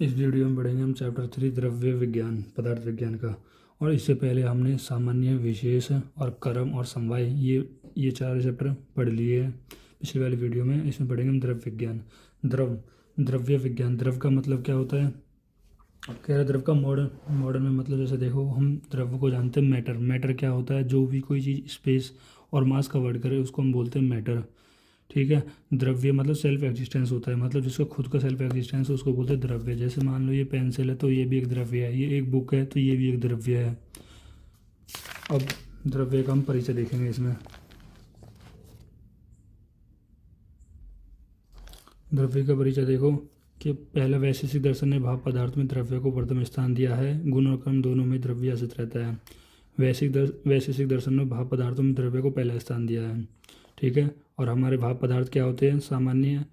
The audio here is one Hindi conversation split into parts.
इस वीडियो में पढ़ेंगे हम चैप्टर 3 द्रव्य विज्ञान पदार्थ विज्ञान का। और इससे पहले हमने सामान्य विशेष और क्रम और समवाय ये चार चैप्टर पढ़ लिए हैं पिछले वाली वीडियो में। इसमें पढ़ेंगे हम द्रव्य विज्ञान। द्रव्य विज्ञान, द्रव का मतलब क्या होता है? कह रहे द्रव का मॉडर्न में मतलब जैसे देखो, हम द्रव को जानते हैं मैटर। मैटर क्या होता है? जो भी कोई चीज़ स्पेस और मास कवर्ड करे उसको हम बोलते हैं मैटर। ठीक है। द्रव्य मतलब सेल्फ एग्जिस्टेंस होता है, मतलब जिसका खुद का सेल्फ एग्जिस्टेंस है उसको बोलते हैं द्रव्य। जैसे मान लो ये पेंसिल है तो ये भी एक द्रव्य है, ये एक बुक है तो ये भी एक द्रव्य है। अब द्रव्य का हम परिचय देखेंगे इसमें। द्रव्य का परिचय देखो कि पहला वैशेषिक दर्शन ने भाव पदार्थ में द्रव्य को प्रथम स्थान दिया है। गुण और क्रम दोनों में द्रव्य आश्रित रहता है। वैशेषिक दर्शन ने भाव पदार्थों में द्रव्य को पहला स्थान दिया है। ठीक है। और हमारे भाव पदार्थ क्या होते हैं? सामान्य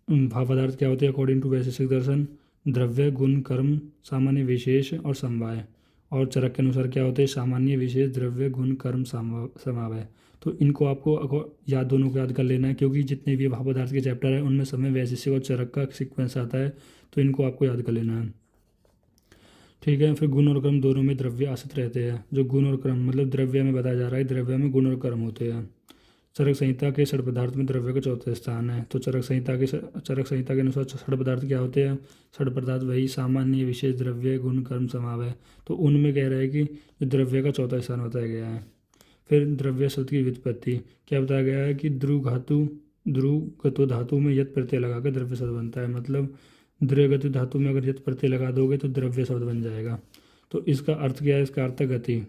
भाव पदार्थ क्या होते हैं अकॉर्डिंग टू वैशेषिक दर्शन? द्रव्य, गुण, कर्म, सामान्य, विशेष और समवाय। और चरक के अनुसार क्या होते हैं? सामान्य, विशेष, द्रव्य, गुण, कर्म, समवाय। तो इनको आपको दोनों को याद कर लेना है, क्योंकि जितने भी भाव पदार्थ के चैप्टर है उनमें सब में वैशेषिक और चरक का सीक्वेंस आता है, तो इनको आपको याद कर लेना है। ठीक है। फिर गुण और कर्म दोनों में द्रव्य आश्रित रहते हैं। जो गुण और क्रम मतलब द्रव्य में बताया जा रहा है, द्रव्य में गुण और कर्म होते हैं। चरक संहिता के षड पदार्थ में द्रव्य का चौथा स्थान है। तो चरक संहिता के अनुसार षड पदार्थ क्या होते हैं? षड पदार्थ वही सामान्य, विशेष, द्रव्य, गुण, कर्म, समवाय। तो उनमें कह रहा है कि जो द्रव्य का चौथा स्थान बताया गया है। फिर द्रव्य शब्द की व्युत्पत्ति क्या बताया गया है कि ध्रुवगतो धातु में यत प्रत्यय लगाकर द्रव्य शब्द बनता है। मतलब द्रव्यगति धातु में अगर यत प्रत्यय लगा दोगे तो द्रव्य शब्द बन जाएगा। तो इसका अर्थ क्या है? इसका अर्थ है गति।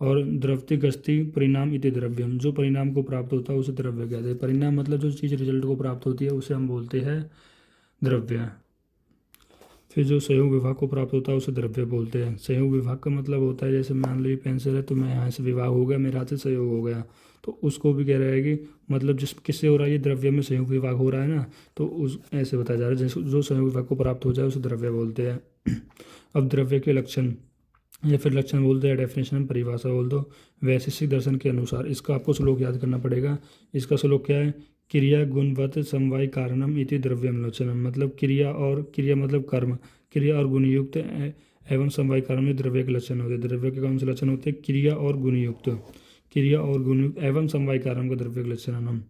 और द्रव्ति गस्ति परिणाम इति द्रव्यम, जो परिणाम को प्राप्त होता है उसे द्रव्य कहते हैं। परिणाम मतलब जो चीज़ रिजल्ट को प्राप्त होती है उसे हम बोलते हैं द्रव्य। फिर जो संयोग विभाग को प्राप्त होता है उसे द्रव्य बोलते हैं। संयोग विभाग का मतलब होता है जैसे मान लो ये पेंसिल है तो मैं यहाँ से विभाग हो गया, मेरे हाथ से संयोग हो गया, तो उसको भी कह रहा है कि मतलब जिस किससे हो रहा है? ये द्रव्य में संयोग विभाग हो रहा है ना, तो उस ऐसे बताया जा रहा है जैसे जो संयोग विभाग को प्राप्त हो जाए उसे द्रव्य बोलते हैं। अब द्रव्य के लक्षण या फिर लक्षण बोलते हैं, डेफिनेशन में परिभाषा बोल दो। वैशेषिक दर्शन के अनुसार इसका आपको श्लोक याद करना पड़ेगा। इसका श्लोक क्या है? क्रिया गुणवत समवाय कारणम इति द्रव्यम लक्षणम, मतलब क्रिया मतलब कर्म, क्रिया और गुणयुक्त एवं समवाय कारण में द्रव्य के लक्षण होते हैं। द्रव्य के कौन से लक्षण होते हैं? क्रिया और गुणयुक्त एवं समवाय कारण का द्रव्य के लक्षण।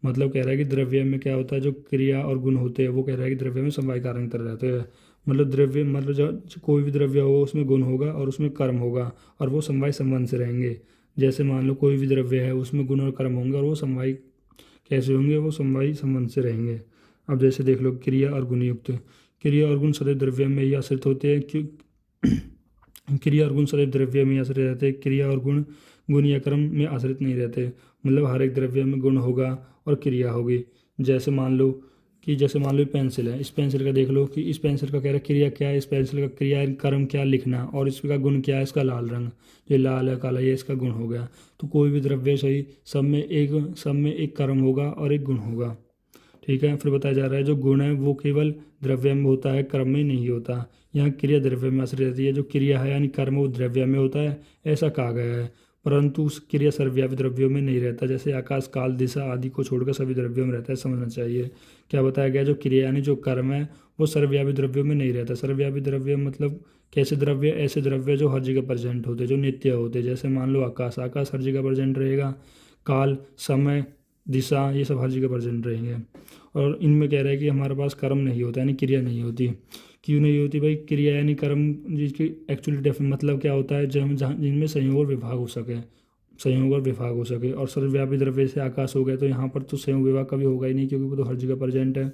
मतलब कह रहा है कि द्रव्य में क्या होता है? जो क्रिया और गुण होते हैं वो कह रहा है कि द्रव्य में समवाय कारण तरह रहते हैं। मतलब द्रव्य मतलब जो कोई भी द्रव्य होगा उसमें गुण होगा और उसमें कर्म होगा और वो समवाय संबंध से रहेंगे। जैसे मान लो कोई भी द्रव्य है उसमें गुण और कर्म होंगे और वो समवाय कैसे होंगे? वो समवाय संबंध से रहेंगे। अब जैसे देख लो क्रिया और गुणयुक्त, क्रिया और गुण सदैव द्रव्य में ही आश्रित होते हैं। क्यों? क्रिया और गुण सदैव द्रव्य में आश्रित रहते हैं। क्रिया और गुण या कर्म में आश्रित नहीं रहते। मतलब हर एक द्रव्य में गुण होगा और क्रिया होगी। जैसे मान लो पेंसिल है, इस पेंसिल का देख लो कि इस पेंसिल का कह रहा है क्रिया क्या है? इस पेंसिल का क्रिया कर्म क्या? लिखना। और इसका गुण क्या है? इसका लाल रंग, जो लाल है काला, ये इसका गुण हो गया। तो कोई भी द्रव्य सही सब में एक कर्म होगा और एक गुण होगा। ठीक है। फिर बताया जा रहा है जो गुण है वो केवल द्रव्य में होता है, कर्म में नहीं होता। यहाँ क्रिया द्रव्य में आश्रित रहती है। जो क्रिया है यानी कर्म वो द्रव्य में होता है, ऐसा कहा गया है। परंतु उस क्रिया सर्वव्यापी द्रव्यों में नहीं रहता। जैसे आकाश, काल, दिशा आदि को छोड़कर सभी द्रव्यों में रहता है, समझना चाहिए। क्या बताया गया? जो क्रिया यानी जो कर्म है वो सर्वव्यापी द्रव्यों में नहीं रहता। सर्वव्यापी द्रव्य मतलब कैसे द्रव्य? ऐसे द्रव्य जो हर जगह प्रेजेंट होते, जो नित्य होते। जैसे मान लो आकाश हर जगह प्रेजेंट रहेगा। काल, समय, दिशा ये सब हर जगह प्रेजेंट रहेंगे। और इनमें कह रहा है कि हमारे पास कर्म नहीं होता यानी क्रिया नहीं होती। क्यों नहीं होती भाई? क्रिया यानी कर्म जिसकी एक्चुअली मतलब क्या होता है? जब जहाँ जिनमें संयोग और विभाग हो सके। और सर्वव्यापी द्रव्य से आकाश हो गए तो यहाँ पर तो संयोग विभाग कभी होगा ही नहीं, क्योंकि वो तो हर जगह प्रेजेंट है।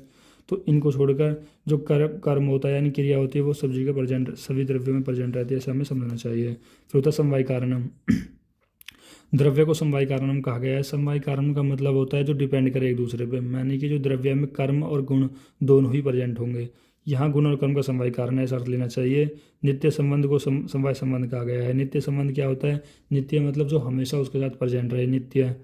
तो इनको छोड़कर जो कर्म होता है यानी क्रिया होती है वो सब जगह प्रेजेंट, सभी द्रव्यों में प्रेजेंट रहती है, ऐसा हमें समझना चाहिए। फिर होता है समवाय कारणम। द्रव्य को समवाय कारणम कहा गया है। समवाय कारण का मतलब होता है जो डिपेंड करे एक दूसरे पे, यानी कि जो द्रव्य में कर्म और गुण दोनों ही प्रेजेंट होंगे। यहाँ गुण और कर्म का समवाय कारण है, ऐसा अर्थ लेना चाहिए। नित्य संबंध को समवाय संबंध कहा गया है। नित्य संबंध क्या होता है? नित्य मतलब जो हमेशा उसके साथ प्रेजेंट रहे, नित्य।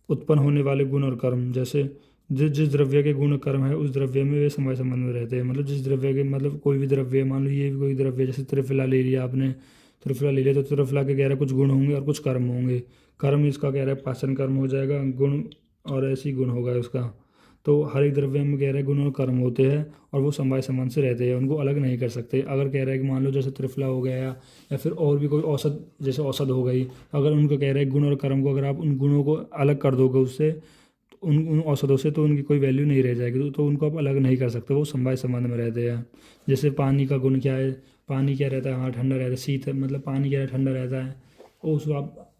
उत्पन्न होने वाले गुण और कर्म, जैसे जिस जिस द्रव्य के गुण कर्म है उस द्रव्य में वे समवाय संबंध में रहते हैं। मतलब जिस द्रव्य के मतलब कोई भी द्रव्य, मान लो ये भी कोई द्रव्य, जैसे त्रिफला ले लिया आपने, त्रिफला ले लिया तो त्रिफला के कह रहे कुछ गुण होंगे और कुछ कर्म होंगे। कर्म इसका कह रहा है पाचन कर्म हो जाएगा, गुण और ऐसी गुण होगा उसका। तो हर एक द्रव्य में कह रहा है गुण और कर्म होते हैं और वो समवाय संबंध से रहते हैं, उनको अलग नहीं कर सकते। अगर कह रहा है कि मान लो जैसे त्रिफला हो गया या फिर और भी कोई औषध, जैसे औषध हो गई, अगर उनको कह रहा है गुण और कर्म को अगर आप उन गुणों को अलग कर दोगे उससे, तो उन औषधों से, तो उनकी कोई वैल्यू नहीं रह जाएगी, तो उनको आप अलग नहीं कर सकते, वो समवाय संबंध में रहते हैं। जैसे पानी का गुण क्या है, पानी क्या रहता है, हाँ ठंडा रहता है, शीत मतलब पानी क्या है, ठंडा रहता है, और उसको आप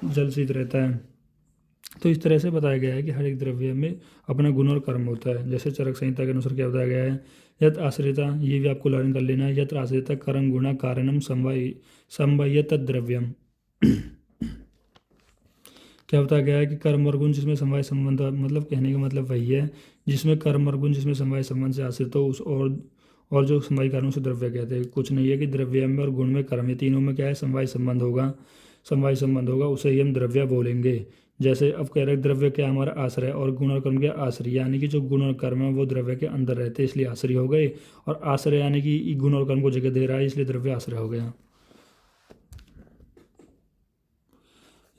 जल शीत रहता है। तो इस तरह से बताया गया है कि हर एक द्रव्य में अपना गुण और कर्म होता है। जैसे चरक संहिता के अनुसार क्या बताया गया है, यत आश्रिता, ये भी आपको लर्न कर लेना है, यत आश्रिता कर्म गुणा कारणम समवाय तद द्रव्यम। क्या बताया गया है कि कर्म और गुण जिसमें समवाय संबंध, मतलब कहने का मतलब वही है जिसमें कर्म और गुण जिसमें समवाय संबंध से आश्रित हो उस और जो समवाय कारणों से द्रव्य कहते हैं। कुछ नहीं है कि द्रव्य में और गुण में, कर्म, ये तीनों में क्या है, समवाय संबंध होगा, समवाय संबंध होगा, उसे ही हम द्रव्य बोलेंगे। जैसे अब कह रहे हैं द्रव्य क्या हमारा आश्रय और गुण और कर्म क्या आश्रय, यानी कि जो गुण और कर्म है वो द्रव्य के अंदर रहते हैं इसलिए आश्रय हो गए, और आश्रय यानी कि गुण और कर्म को जगह दे रहा है इसलिए द्रव्य आश्रय हो गया।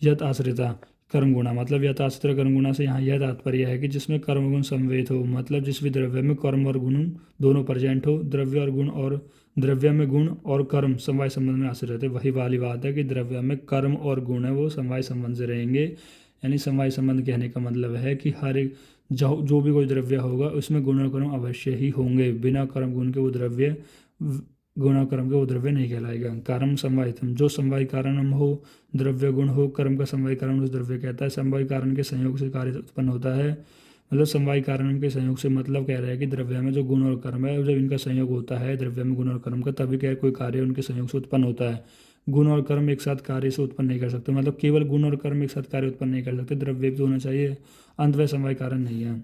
यत आश्रिता कर्म गुणा, मतलब यत आश्रित कर्म गुणा से यहाँ यह तात्पर्य है कि जिसमें कर्म गुण समवेत हो, मतलब जिस भी द्रव्य में कर्म और गुण दोनों प्रेजेंट हो, द्रव्य और गुण और द्रव्य में गुण और कर्म समवाय संबंध में आश्रित रहते। वही वाली बात है कि द्रव्य में कर्म और गुण है वो समवाय संबंध से रहेंगे। यानी समवाय संबंध कहने का मतलब है कि हर एक जो भी कोई द्रव्य होगा उसमें गुण और कर्म अवश्य ही होंगे, बिना कर्म गुण के वो द्रव्य, गुण और कर्म के वो द्रव्य नहीं कहलाएगा। कारण समवायतम, जो समवाय कारण हो, द्रव्य गुण हो, कर्म का समवाय कारण उस द्रव्य कहता है। समवाय कारण के संयोग से कार्य उत्पन्न होता है, मतलब समवाय कारण के संयोग से मतलब कह रहा है कि द्रव्य में जो गुण और कर्म है जब इनका संयोग होता है, द्रव्य में गुण और कर्म का, तभी क्या कोई कार्य उनके संयोग से उत्पन्न होता है। गुण और कर्म एक साथ कार्य से उत्पन्न नहीं कर सकते, मतलब केवल गुण और कर्म एक साथ कार्य उत्पन्न नहीं कर सकते, द्रव्य भी होना चाहिए, अंत वह समवाय कारण नहीं है।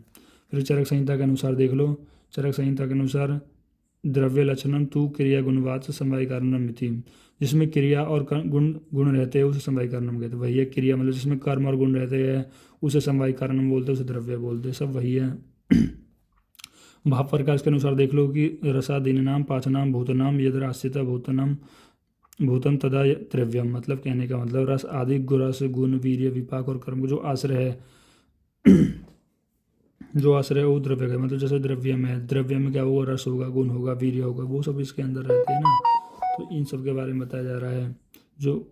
फिर चरक संहिता के अनुसार देख लो, चरक संहिता के अनुसार द्रव्य लक्षणम तू क्रिया गुणवाद से समवाय कारणम मिति, जिसमें क्रिया और गुण गुण रहते हैं उसे समवाय कारणम कहते हैं। वही है क्रिया, मतलब जिसमें कर्म और गुण रहते हैं उसे समवाय कारणम बोलते हैं, उसे द्रव्य बोलते हैं, सब वही है। भाव प्रकाश के अनुसार देख लो कि रसादीनाम पाचनाम भूतनाम यद्र आश्रिता भूतनाम भूतम तदा द्रव्यम, मतलब कहने का मतलब रस आदि गुरस गुण वीर्य विपाक और कर्म को जो आश्रय है जो आश्रय है वो द्रव्य का, मतलब जैसे द्रव्य में है, द्रव्य में क्या होगा, रस होगा, गुण होगा, वीर्य होगा, वो सब इसके अंदर रहते हैं ना। तो इन सब के बारे में बताया जा रहा है। जो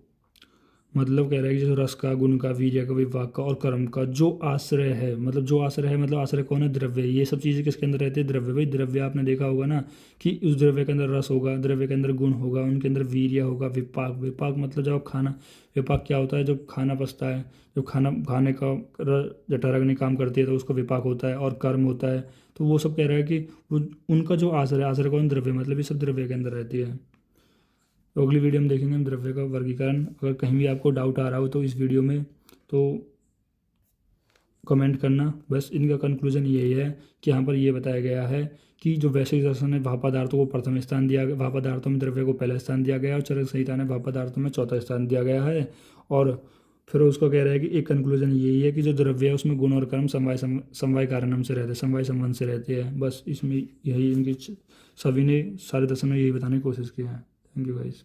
मतलब कह रहा है कि जो रस का, गुण का, वीर्य का, विपाक का और कर्म का जो आश्रय है, मतलब जो आश्रय है, मतलब आश्रय कौन है, द्रव्य। ये सब चीज़ें किसके अंदर रहती है, द्रव्य। भाई द्रव्य आपने देखा होगा ना कि उस द्रव्य के अंदर रस होगा, द्रव्य के अंदर गुण होगा, उनके अंदर वीर्य होगा, विपाक, विपाक मतलब जब खाना, विपाक क्या होता है, जब खाना पचता है, जब खाने का जठराग्नि काम करती है तो उसको विपाक होता है, और कर्म होता है। तो वो सब कह रहा है कि वो उनका जो आश्रय, आश्रय कौन, द्रव्य, मतलब ये सब द्रव्य के अंदर रहती है। तो अगली वीडियो में देखेंगे हम द्रव्य का वर्गीकरण। अगर कहीं भी आपको डाउट आ रहा हो तो इस वीडियो में तो कमेंट करना। बस इनका कंक्लूजन यही है कि यहाँ पर ये बताया गया है कि जो वैश्विक दर्शन है भाव पदार्थों को प्रथम स्थान दिया गया, भाव पदार्थों में द्रव्य को पहला स्थान दिया गया, और चरक संहिता ने भाव पदार्थों में चौथा स्थान दिया गया है। और फिर उसको कह रहा है कि एक कंक्लूजन यही है कि जो द्रव्य है उसमें गुण और कर्म समवाय कारणम से रहते हैं, समवाय संबंध से रहते हैं। बस इसमें यही इनकी सभी ने सारे दर्शन में यही बताने की कोशिश की है। Thank you guys.